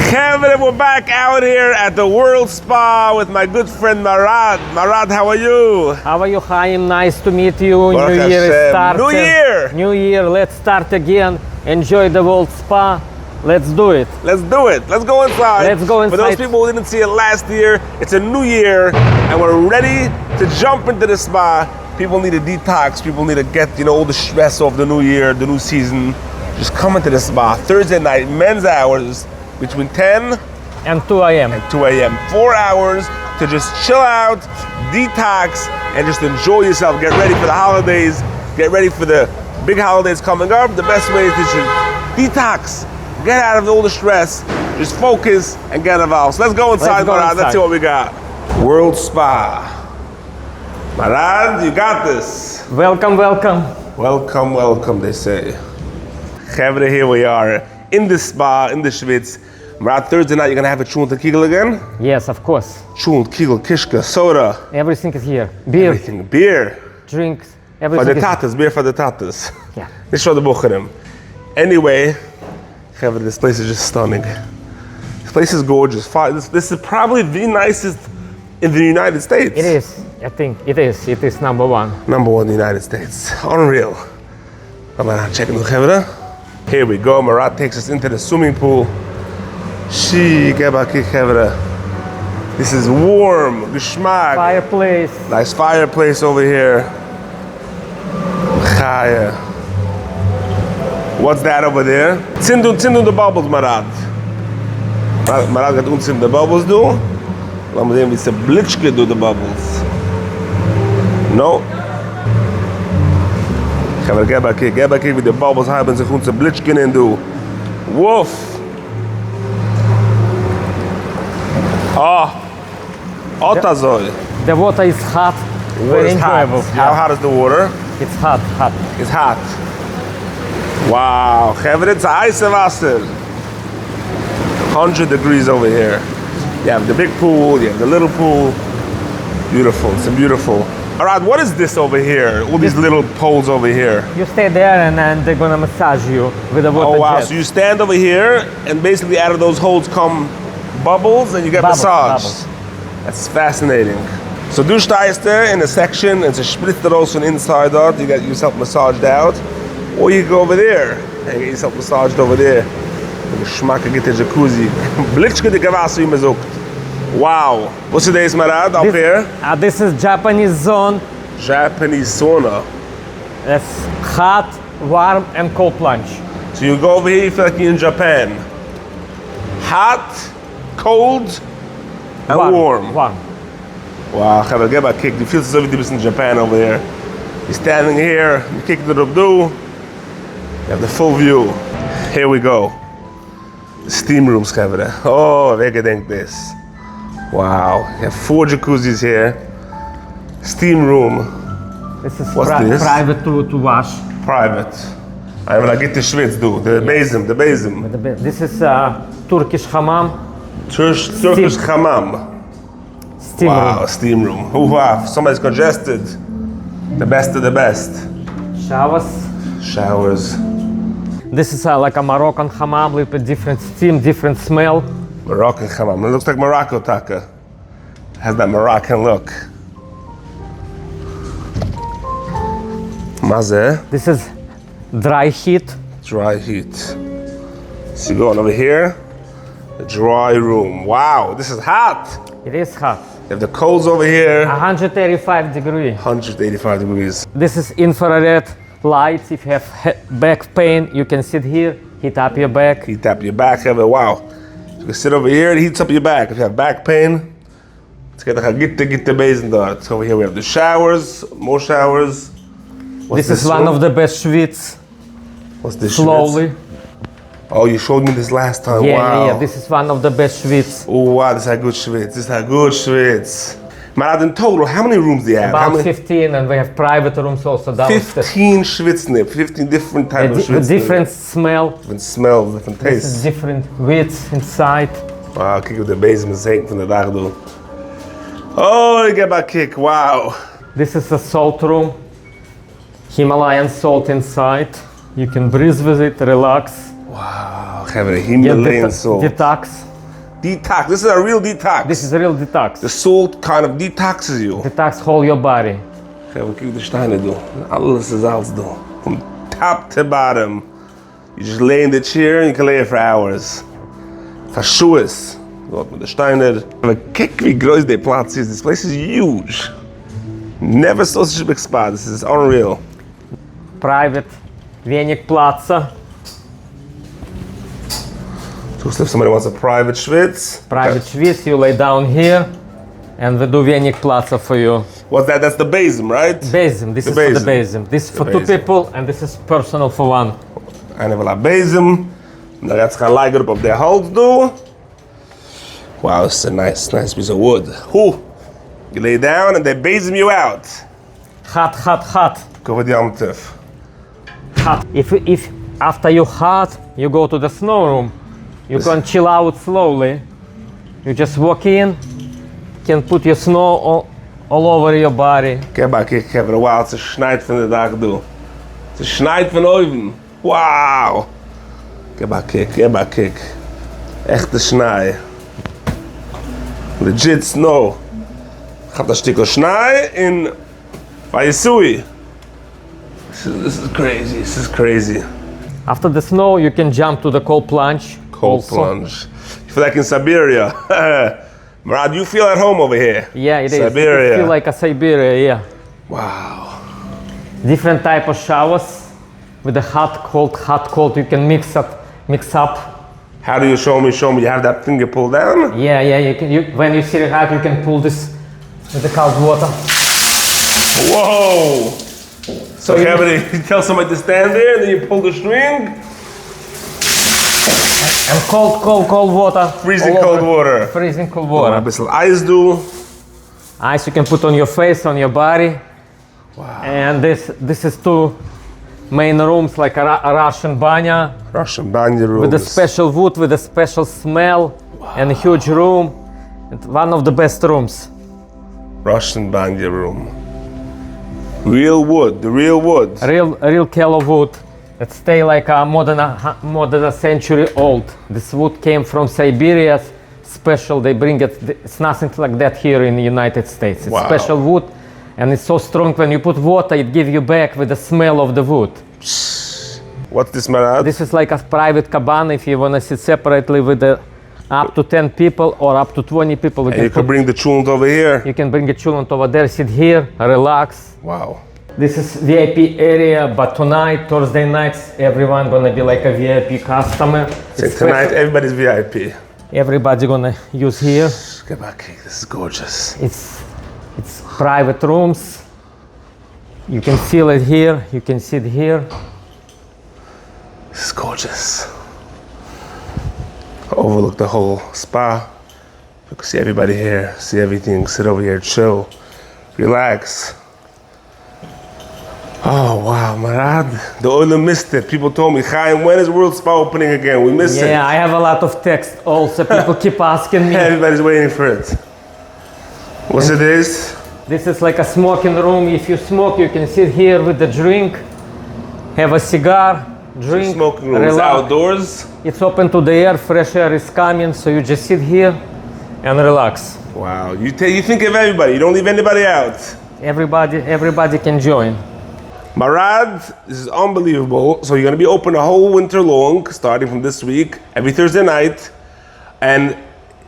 Kevin, we're back out here at the World Spa with my good friend Marad. Marad, how are you? How are you, Chaim? Nice to meet you. Baruch New Year Hashem. starts. New Year! New Year. Let's start again. Enjoy the World Spa. Let's do it. Let's do it. Let's go inside. Let's go inside. For those people who didn't see it last year, it's a new year and we're ready to jump into the spa. People need a detox. People need to get, all the stress off the new year, the new season. Just come into the spa. Thursday night, men's hours, between 10 and 2 a.m. and 2 a.m. 4 hours to just chill out, detox, and just enjoy yourself. Get ready for the holidays. Get ready for the big holidays coming up. The best way is to just detox. Get out of all the stress. Just focus and get involved. So let's go inside, Marad. Let's see what we got. World Spa. Marad, you got this. Welcome, welcome. Welcome, welcome, they say. Chavre, here we are in the spa, in the Schwitz. Marad, Thursday night, you're going to have a cholent and kugel again? Yes, of course. Cholent, kugel, kishka, soda. Everything is here. Beer. Everything. Beer. Drinks. For Everything the tatas, beer for the tatas. Yeah. This for the bucherim. Anyway, Chavre, this place is just stunning. This place is gorgeous. This is probably the nicest in the United States. It is. I think it is. It is number one. Number one in the United States. Unreal. I'm gonna check the Chavre. Here we go. Marad takes us into the swimming pool. This is warm. Geschmack. Fireplace. Nice fireplace over here. Chaya. What's that over there? Zindun the bubbles, Marad. Marad gaat uns in the bubbles do. Laten we zien wie ze blitschke do the bubbles. No. Get back here with the bubbles haben sich uns blitschken in do. Woof. Otazoy. The water is hot. Very enjoyable. How hot is the water? It's hot, hot. It's hot. Wow, Chavre, it's ice Wasser. 100 degrees over here. You have the big pool, you have the little pool. Beautiful, it's beautiful. Marad, what is this over here? All these little poles over here. You stay there and then they're gonna massage you with a water Oh wow, jet. so you stand over here and basically out of those holes come bubbles and you get massaged. That's fascinating. So du stehst there in a section and it's a split raus from inside out, you get yourself massaged out. Or you go over there and get yourself massaged over there. The Geschmack get the jacuzzi. Blitschke de Gewasser, wie man sagt. Wow. What's today's Marad up here? This is Japanese zone. Japanese sauna. It's hot, warm, and cold plunge. So you go over here, you feel like you're in Japan. Hot, cold, and warm. Warm. Wow, Chavre, get my kick. You feel so like in Japan over here. You're standing here, you kick the rubdu. You have the full view. Here we go. The steam rooms, Chavre. Oh, wer gedenkt this? Wow, you have 4 jacuzzis here. Steam room. This is What's this? private to wash. Private. I'm gonna get the Schwitz, do. The basin, the basin. This is Turkish hammam. Turkish hammam. Steam Wow, room. steam room. Oh, wow, somebody's congested. The best of the best. Showers. This is like a Moroccan hammam with a different steam, different smell. Moroccan hammam. It looks like Morocco taka. Has that Moroccan look. Mazeh. This is dry heat. Dry heat. So you go on over here. The dry room. Wow, this is hot. It is hot. You have the coals over here. 185 degrees. 185 degrees. This is infrared lights. If you have back pain, you can sit here, heat up your back. Heat up your back. Wow. You can sit over here, it heats up your back. If you have back pain, let's get the basin done. So over here we have the showers, more showers. This is one of the best Schwitz. What's this? Slowly. Schwitz? Oh, you showed me this last time. Yeah, wow. yeah, this is one of the best Schwitz. Oh wow, this is a good Schwitz. This is a good Schwitz. Marad, in total, how many rooms do you have? About 15, and we have private rooms also downstairs. 15 Schwitznip, 15 different types of Schwitznip. Different smell. Different smells, different This tastes. is different widths inside. Wow, kijk op de bezem zeker van de dag doen. Oh, ik heb een kick, wow. This is a salt room. Himalayan salt inside. You can breathe with it, relax. Wow, Himalayan salt. Detox. Detox. This is a real detox. This is a real detox. The salt kind of detoxes you. Detox whole your body. Okay, we keep the Steine do. Alles is alles do. From top to bottom. You just lay in the chair and you can lay it for hours. Verschues. Dort mit der Steiner. Aber kick wie groß der Platz ist. This place is huge. Never saw such a big spot. This is unreal. Private venik platza. So if somebody wants a private schwitz. Private schwitz, you lay down here and we do venik platza for you. What's that? That's the basin, right? Basin, this is for the basin. This is for two people and this is personal for one. Eine will a basin. Now that's gonna lie good up their holes do. Wow, this is a nice piece of wood. Whew. You lay down and they basin you out. Hot, hot, hot. Go the Yom Tov. Hot. If after you hot, you go to the snow room. You can chill out slowly. You just walk in, can put your snow all over your body. Kijk, wow, it's a schneit van de dag do. It's a schneit van oven. Wow. Kijk. Echte schnei. Legit snow. Gaat een stukje schnei in Vayesui. This is crazy. After the snow, you can jump to the cold plunge. Cold plunge. You feel like in Siberia. Marad, you feel at home over here. Yeah, it Siberia. is. You feel like a Siberia, yeah. Wow. Different type of showers with the hot, cold. You can mix up. How do you show me? You have that thing you pull down? Yeah. When you see it hot, you can pull this with the cold water. Whoa! So you tell somebody to stand there, and then you pull the string. And cold water. Freezing cold water. Freezing cold water. A bisschen ice do. Ice you can put on your face, on your body. Wow. And this is two main rooms, like a Russian banya. Russian banya rooms. With a special wood, with a special smell. Wow. And a huge room. And one of the best rooms. Russian banya room. Real wood, the real wood. Real Kelo wood. It stay like more than a century old. This wood came from Siberia. Special, they bring it. It's nothing like that here in the United States. It's special wood, and it's so strong. When you put water, it gives you back with the smell of the wood. What's this, Marad? This is like a private cabana. If you want to sit separately with up to 10 people or up to 20 people. And you can bring the cholent over here. You can bring the cholent over there. Sit here, relax. Wow. This is VIP area, but tonight, Thursday nights, everyone gonna be like a VIP customer. So tonight, everybody's VIP. Everybody gonna use here. Get back here. This is gorgeous. It's private rooms. You can feel it here. You can sit here. This is gorgeous. Overlook the whole spa. You can see everybody here. See everything. Sit over here, chill, relax. Oh wow, Marad, the oil missed it. People told me, Chaim, when is World Spa opening again? We missed it. Yeah, I have a lot of text also. People keep asking me. Everybody's waiting for it. What's it is? This is like a smoking room. If you smoke, you can sit here with the drink, have a cigar, drink, smoking room. It's outdoors? It's open to the air, fresh air is coming, so you just sit here and relax. Wow, you think of everybody. You don't leave anybody out. Everybody can join. Marad, this is unbelievable. So you're gonna be open a whole winter long, starting from this week, every Thursday night. And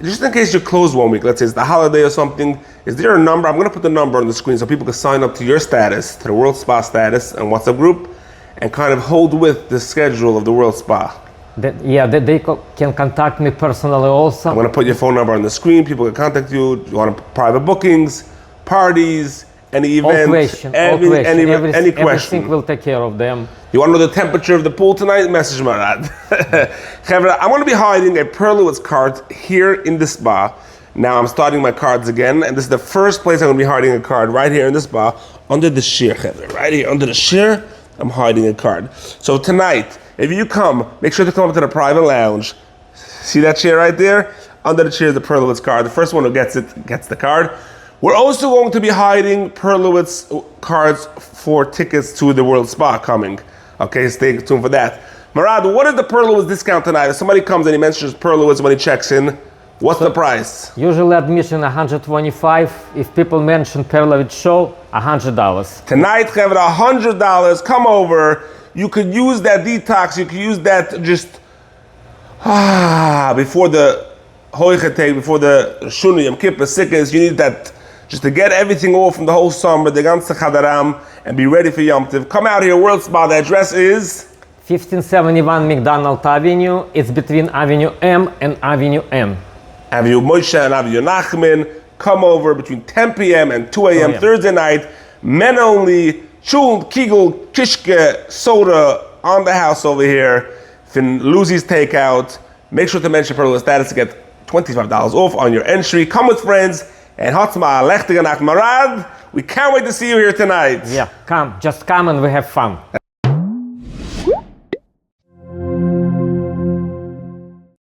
just in case you're closed 1 week, let's say it's the holiday or something, is there a number? I'm gonna put the number on the screen so people can sign up to your status, to the World Spa status and WhatsApp group, and kind of hold with the schedule of the World Spa. They can contact me personally also. I'm gonna put your phone number on the screen. People can contact you. You want private bookings, parties, any event, any question. Everything will take care of them. You want to know the temperature of the pool tonight? Message Marad. I'm going to be hiding a Perlowitz card here in the spa. Now I'm starting my cards again, and this is the first place I'm going to be hiding a card, right here in the spa, under the shear. Right here under the shear, I'm hiding a card. So tonight, if you come, make sure to come up to the private lounge. See that chair right there? Under the chair is the Perlowitz card. The first one who gets it gets the card. We're also going to be hiding Perlowitz cards for tickets to the World Spa coming. Okay, stay tuned for that. Marad, what is the Perlowitz discount tonight? If somebody comes and he mentions Perlowitz when he checks in, What's the price? Usually admission 125. If people mention Perlowitz show, $100. Tonight, Chevra, $100. Come over. You could use that detox. You could use that just before the Hoicheteg, before the Shuni, Yom Kippur, Sikkos. You need that just to get everything off from the whole summer, the ganze Chadaram, and be ready for Yom Tov. Come out here, World Spa. The address is 1571 McDonald Avenue. It's between Avenue M and Avenue N. Avenue Moshe and Avenue Nachman. Come over between 10 p.m. and 2 a.m. Thursday night. Men only. Cholent, kugel, kishke, soda on the house over here. Fin Lucy's takeout. Make sure to mention Perlowitz status to get $25 off on your entry. Come with friends and Hatzma Lechtiganach Marad. We can't wait to see you here tonight. Yeah, come. Just come and we have fun.